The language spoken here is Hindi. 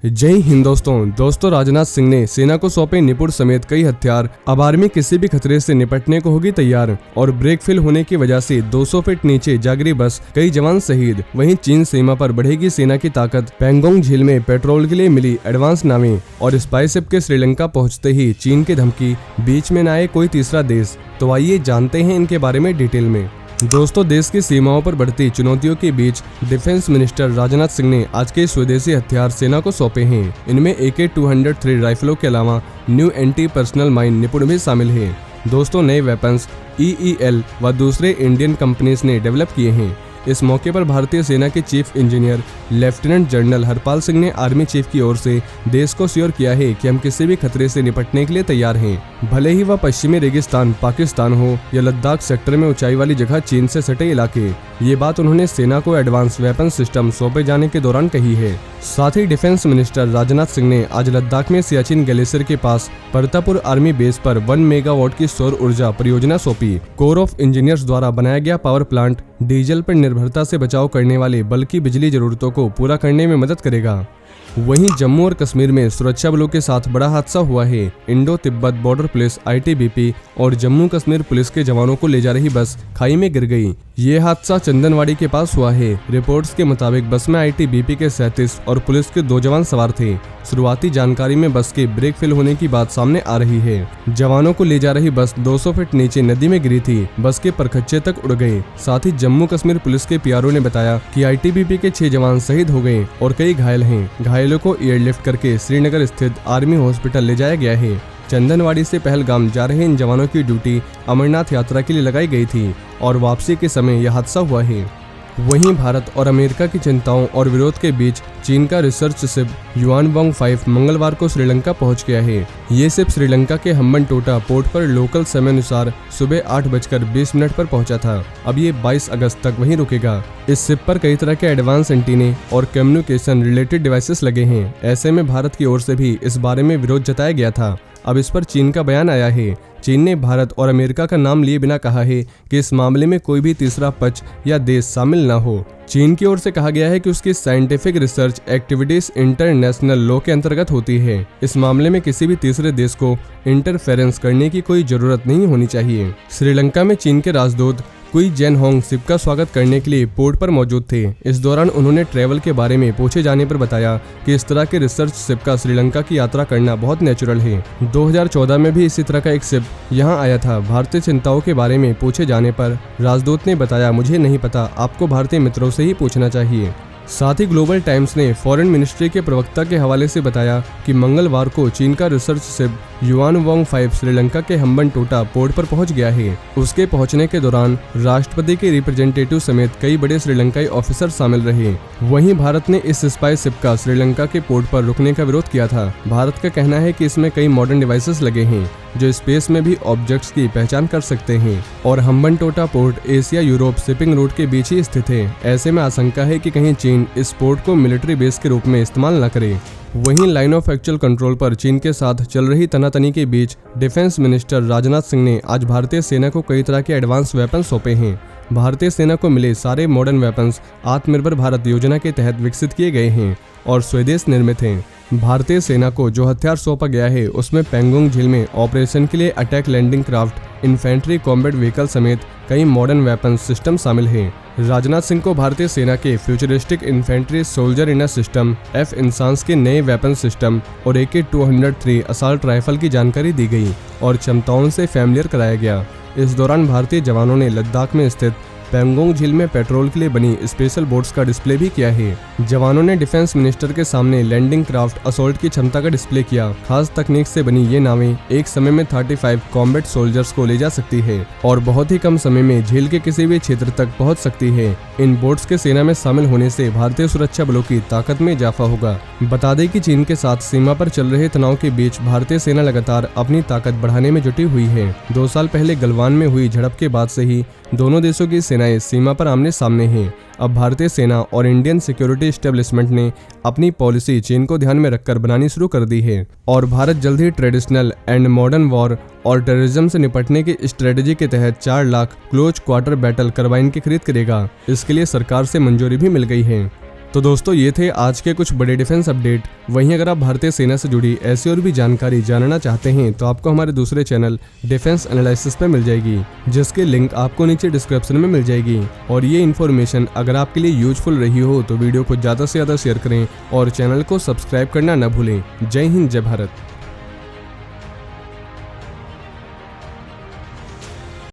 जय हिंद दोस्तों राजनाथ सिंह ने सेना को सौंपे निपुण समेत कई हथियार। अब आर्मी किसी भी खतरे से निपटने को होगी तैयार। और ब्रेक फेल होने की वजह से 200 फीट नीचे जा गिरी बस, कई जवान शहीद। वहीं चीन सीमा पर बढ़ेगी सेना की ताकत। पैंगोंग झील में पेट्रोल के लिए मिली एडवांस नावें। और स्पाइसशिप के श्रीलंका पहुंचते ही चीन की धमकी, बीच में न आए कोई तीसरा देश। तो आइए जानते हैं इनके बारे में डिटेल में। दोस्तों, देश की सीमाओं पर बढ़ती चुनौतियों के बीच डिफेंस मिनिस्टर राजनाथ सिंह ने आज के स्वदेशी हथियार सेना को सौंपे हैं। इनमें AK-203 राइफलों के अलावा न्यू एंटी पर्सनल माइन निपुण भी शामिल हैं। दोस्तों, नए वेपन्स EEL व दूसरे इंडियन कंपनीज ने डेवलप किए हैं। इस मौके पर भारतीय सेना के chief engineer lieutenant general Harpal Singh ने आर्मी चीफ की ओर से देश को श्योर किया है कि हम किसी भी खतरे से निपटने के लिए तैयार हैं। भले ही वह पश्चिमी रेगिस्तान पाकिस्तान हो या लद्दाख सेक्टर में ऊंचाई वाली जगह चीन से सटे इलाके। ये बात उन्होंने सेना को एडवांस वेपन सिस्टम सौंपे जाने के दौरान कही है। साथ ही डिफेंस मिनिस्टर राजनाथ सिंह ने आज लद्दाख में सियाचिन ग्लेशियर के पास परतापुर आर्मी बेस पर 1 मेगावाट की सौर ऊर्जा परियोजना सौंपी। कोर ऑफ इंजीनियर्स द्वारा बनाया गया पावर प्लांट डीजल पर निर्भरता से बचाव करने वाले बल की बिजली जरूरतों को पूरा करने में मदद करेगा। वहीं जम्मू और कश्मीर में सुरक्षा बलों के साथ बड़ा हादसा हुआ है। Indo Tibet border police ITBP और जम्मू कश्मीर पुलिस के जवानों को ले जा रही बस खाई में गिर गई। ये हादसा चंदनवाड़ी के पास हुआ है। रिपोर्ट्स के मुताबिक बस में ITBP के 37 और पुलिस के 2 जवान सवार थे। शुरुआती जानकारी में बस के ब्रेक फेल होने की बात सामने आ रही है। जवानों को ले जा रही बस 200 फीट नीचे नदी में गिरी थी। बस के परखच्चे तक उड़ गए। साथ ही जम्मू कश्मीर पुलिस के PRO ने बताया कि ITBP के 6 जवान शहीद हो गए और कई घायल हैं। घायलों को एयरलिफ्ट करके श्रीनगर स्थित आर्मी हॉस्पिटल ले जाया गया है। चंदनवाड़ी से पहलगाम जा रहे इन जवानों की ड्यूटी अमरनाथ यात्रा के लिए लगाई गई थी और वापसी के समय यह हादसा हुआ है। वहीं भारत और अमेरिका की चिंताओं और विरोध के बीच चीन का रिसर्च शिप युआनवोंग 5 मंगलवार को श्रीलंका पहुंच गया है। ये शिप श्रीलंका के हम्बनटोटा पोर्ट पर लोकल समय अनुसार सुबह 8:20 पर पहुंचा था। अब ये 22 अगस्त तक वहीं रुकेगा। इस शिप पर कई तरह के एडवांस एंटीने और कम्युनिकेशन रिलेटेड डिवाइसेस लगे हैं। ऐसे में भारत की ओर से भी इस बारे में विरोध जताया गया था। अब इस पर चीन का बयान आया है। चीन ने भारत और अमेरिका का नाम लिए बिना कहा है कि इस मामले में कोई भी तीसरा पक्ष या देश शामिल न हो। चीन की ओर से कहा गया है कि उसकी scientific research activities international law के अंतर्गत होती है। इस मामले में किसी भी तीसरे देश को इंटरफेरेंस करने की कोई जरूरत नहीं होनी चाहिए। श्रीलंका में चीन के राजदूत क्वी जेन होंग शिप का स्वागत करने के लिए पोर्ट पर मौजूद थे। इस दौरान उन्होंने ट्रैवल के बारे में पूछे जाने पर बताया कि इस तरह के रिसर्च शिप का श्रीलंका की यात्रा करना बहुत नेचुरल है। 2014 में भी इसी तरह का एक शिप यहां आया था। भारतीय चिंताओं के बारे में पूछे जाने पर राजदूत ने बताया, मुझे नहीं पता, आपको भारतीय मित्रों से ही पूछना चाहिए। साथ ही ग्लोबल टाइम्स ने फॉरेन मिनिस्ट्री के प्रवक्ता के हवाले से बताया कि मंगलवार को चीन का रिसर्च शिप युआनवोंग 5 श्रीलंका के हम्बनटोटा पोर्ट पर पहुंच गया है। उसके पहुंचने के दौरान राष्ट्रपति के रिप्रेजेंटेटिव समेत कई बड़े श्रीलंकाई ऑफिसर शामिल रहे। वहीं भारत ने इस स्पाई शिप का श्रीलंका के पोर्ट पर रुकने का विरोध किया था। भारत का कहना है कि इसमें कई मॉडर्न डिवाइसेस लगे हैं जो स्पेस में भी ऑब्जेक्ट्स की पहचान कर सकते हैं और Hambantota port Asia Europe shipping root के बीच ही स्थित है। ऐसे में आशंका है कि कहीं चीन इस पोर्ट को मिलिट्री बेस के रूप में इस्तेमाल न करे। वहीं लाइन ऑफ एक्चुअल कंट्रोल पर चीन के साथ चल रही तनातनी के बीच डिफेंस मिनिस्टर राजनाथ सिंह ने आज भारतीय सेना को कई तरह के एडवांस वेपन सौंपे हैं। भारतीय सेना को मिले सारे मॉडर्न वेपन्स आत्मनिर्भर भारत योजना के तहत विकसित किए गए हैं और स्वदेश निर्मित हैं। भारतीय सेना को जो हथियार सौंपा गया है उसमें पैंगोंग झील में ऑपरेशन के लिए attack landing craft, infantry combat vehicle समेत कई मॉडर्न वेपन सिस्टम शामिल हैं। राजनाथ सिंह को भारतीय सेना के futuristic infantry soldier inner system F-INSAS के नए वेपन सिस्टम और AK-203 असॉल्ट राइफल की जानकारी दी गई और क्षमताओं से फैमिलियर कराया गया। इस दौरान भारतीय जवानों ने लद्दाख में स्थित पैंगोंग झील में पेट्रोल के लिए बनी स्पेशल बोट्स का डिस्प्ले भी किया है। जवानों ने डिफेंस मिनिस्टर के सामने लैंडिंग क्राफ्ट असॉल्ट की क्षमता का डिस्प्ले किया। खास तकनीक से बनी ये नावें एक समय में 35 कॉम्बैट सोल्जर्स को ले जा सकती है और बहुत ही कम समय में झील के किसी भी क्षेत्र तक पहुंच सकती है। इन बोट्स के सेना में शामिल होने से भारतीय सुरक्षा बलों की ताकत में इजाफा होगा। बता दें कि चीन के साथ सीमा पर चल रहे तनाव के बीच भारतीय सेना लगातार अपनी ताकत बढ़ाने में जुटी हुई है। 2 साल पहले गलवान में हुई झड़प के बाद से ही दोनों देशों की सेनाएं सीमा पर आमने सामने हैं। अब भारतीय सेना और इंडियन सिक्योरिटी एस्टेब्लिशमेंट ने अपनी पॉलिसी चीन को ध्यान में रखकर बनानी शुरू कर दी है और भारत जल्द ही ट्रेडिशनल एंड मॉडर्न वॉर और टेररिज्म से निपटने की स्ट्रेटजी के तहत 4 lakh close quarter battle carbine की खरीद करेगा। इसके लिए सरकार से मंजूरी भी मिल गई है। तो दोस्तों ये थे आज के कुछ बड़े डिफेंस अपडेट। वहीं अगर आप भारतीय सेना से जुड़ी ऐसी और भी जानकारी जानना चाहते हैं तो आपको हमारे दूसरे चैनल डिफेंस एनालिसिस पे मिल जाएगी, जिसकी लिंक आपको नीचे डिस्क्रिप्शन में मिल जाएगी। और ये इन्फॉर्मेशन अगर आपके लिए यूजफुल रही हो तो वीडियो को ज़्यादा से ज़्यादा शेयर करें और चैनल को सब्सक्राइब करना न भूलें। जय हिंद, जय भारत।